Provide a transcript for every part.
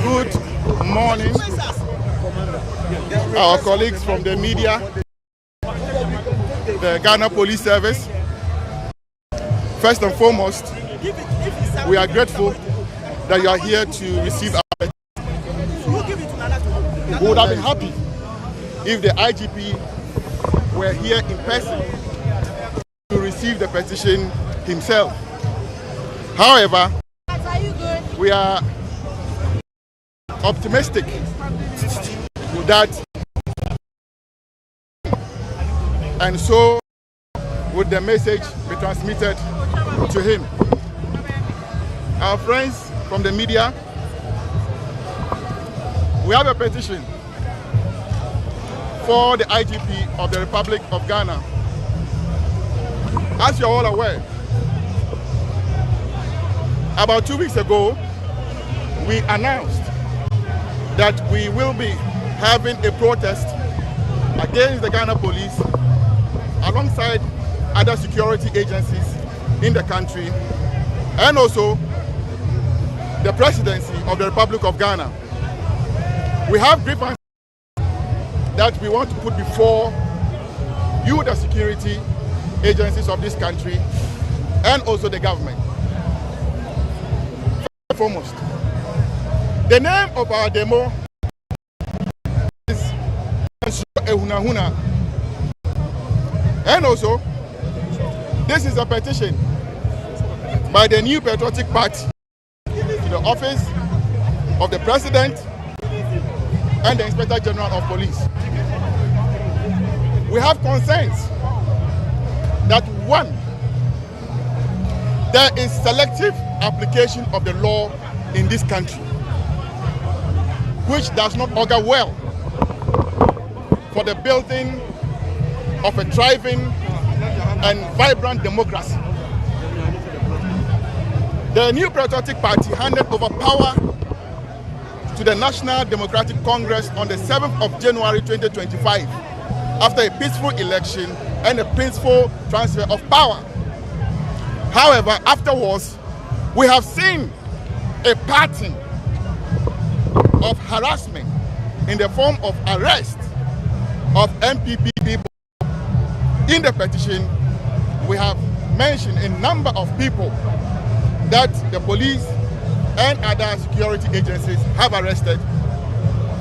Good morning, our colleagues from the media, the Ghana Police Service. First and foremost, we are grateful that you are here to receive our petition. We would have been happy if the IGP were here in person to receive the petition himself. However, we are optimistic that, and so would the message be transmitted to him. Our friends from the media, we have a petition for the IGP of the Republic of Ghana. As you're all aware, about 2 weeks ago, we announced that we will be having a protest against the Ghana police alongside other security agencies in the country and also the presidency of the Republic of Ghana. We have grievances that we want to put before you, the security agencies of this country, and also the government. First and foremost, the name of our demo is Ahunahuna. And also, this is a petition by the New Patriotic Party to the office of the President and the Inspector General of Police. We have concerns that, one, there is selective application of the law in this country, which does not augur well for the building of a thriving and vibrant democracy. The New Patriotic Party handed over power to the National Democratic Congress on the 7th of January 2025 after a peaceful election and a peaceful transfer of power. However, afterwards, we have seen a pattern of harassment in the form of arrest of NPP people. In the petition, we have mentioned a number of people that the police and other security agencies have arrested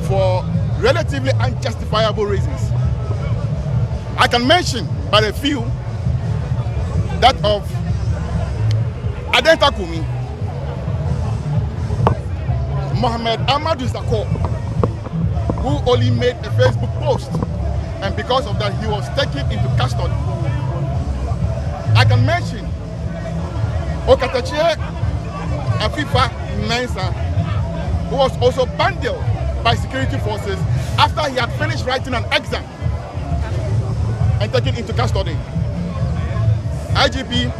for relatively unjustifiable reasons. I can mention but a few that of Adenta Kumi, Mohammed Amadou Zakor, who only made a Facebook post, and because of that he was taken into custody. I can mention Okatachie Afifa Mensa, who was also bundled by security forces after he had finished writing an exam and taken into custody. IGP,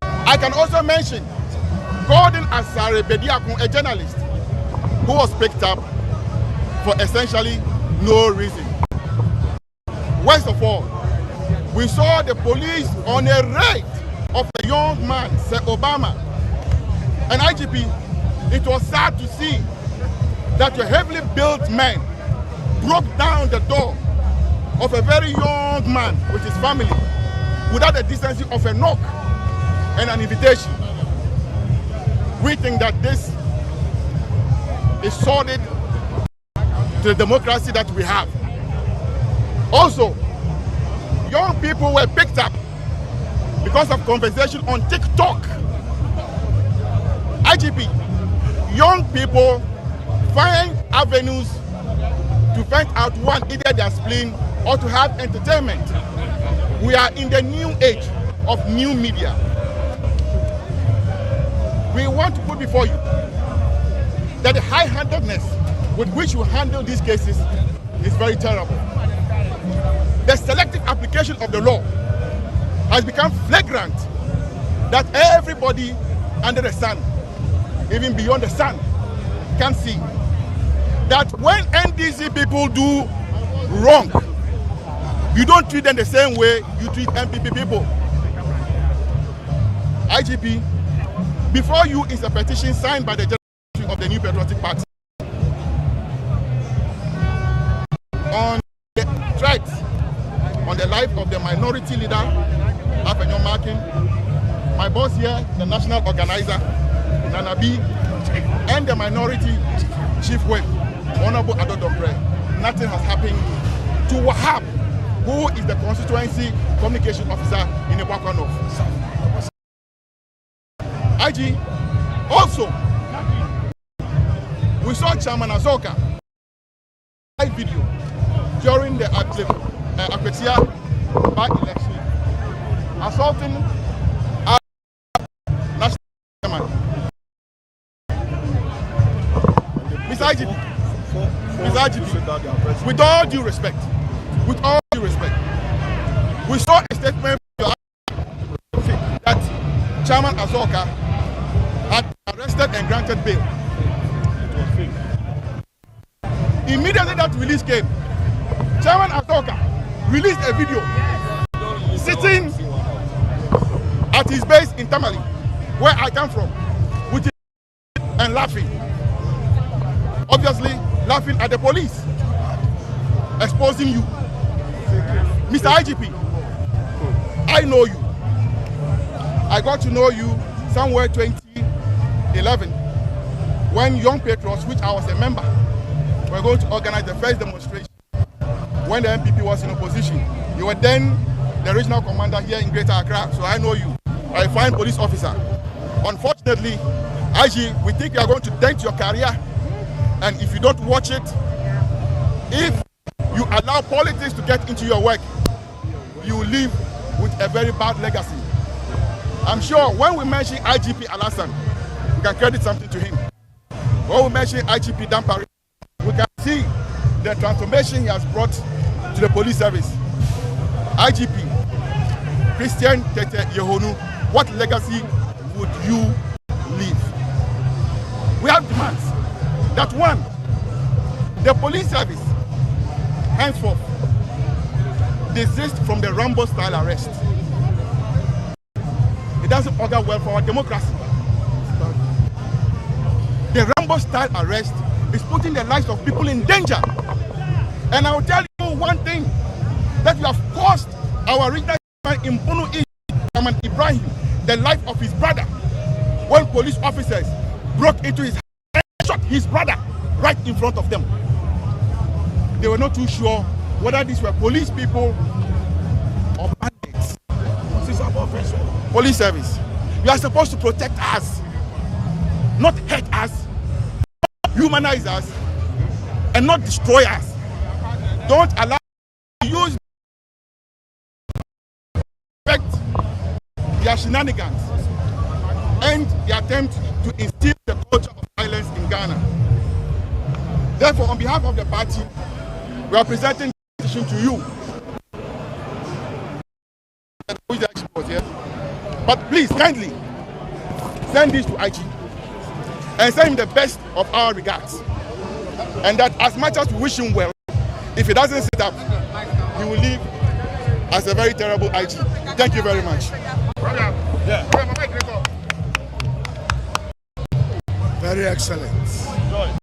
I can also mention Gordon Asare Bediakun, a journalist who was picked up for essentially no reason. Worst of all, we saw the police on a raid of a young man, Sir Obama. And IGP, it was sad to see that a heavily built man broke down the door of a very young man with his family without the decency of a knock and an invitation. We think that this is sordid to the democracy that we have. Also, young people were picked up because of conversation on TikTok. IGP, young people find avenues to vent out one, either their spleen or to have entertainment. We are in the new age of new media. We want to put before you that the high-handedness with which you handle these cases is very terrible. The selective application of the law has become flagrant, that everybody under the sun, even beyond the sun, can see that when NDC people do wrong, you don't treat them the same way you treat NPP people. IGP, before you is a petition signed by the General of the New Patriotic Party. on the threat on the life of the minority leader, Ahunahuna Markin, my boss here, the national organizer, Nana B, and the minority chief whip, Honorable Adodokre. Nothing has happened to Wahab, who is the constituency communication officer in the Ibakwa North. IG, also, we saw Chairman Azoka live video during the Apetia by-election assaulting our national chairman. Mr. IGP, with all due respect, we saw a statement that Chairman Azoka had arrested and granted bail. Immediately that release came, Chairman Azoka released a video sitting at his base in Tamale, where I come from, with his and laughing. Obviously, laughing at the police, exposing you. Mr. IGP, I know you. I got to know you somewhere 2011 when Young Patriots, which I was a member, were going to organize the first demonstration when the NPP was in opposition. You were then the regional commander here in Greater Accra, so I know you. I fine police officer. Unfortunately, IG, we think you are going to dent your career, and if you don't watch it, if you allow politics to get into your work, you will live with a very bad legacy. I'm sure when we mention IGP Alassane, we can credit something to him. When we mention IGP Dampari, we can see the transformation he has brought to the police service. IGP Christian Tete Yehonu, what legacy would you leave? We have demands that one, the police service henceforth desist from the Rambo-style arrest. It doesn't augur well for our democracy. The Rambo-style arrest is putting the lives of people in danger. And I will tell you one thing, that you have cost our regional in Bono Ibrahim the life of his brother when police officers broke into his house and shot his brother right in front of them. They were not too sure whether these were police people or bandits. Police service, you are supposed to protect us, not hurt us, humanize us, and not destroy us. Don't allow us to use their shenanigans and the attempt to instill the culture of violence in Ghana. Therefore, on behalf of the party, we are presenting the petition to you. But please, kindly, send this to IG and send him the best of our regards. And that as much as we wish him well, if he doesn't sit up, he will leave as a very terrible IG. Thank you very much. Very excellent.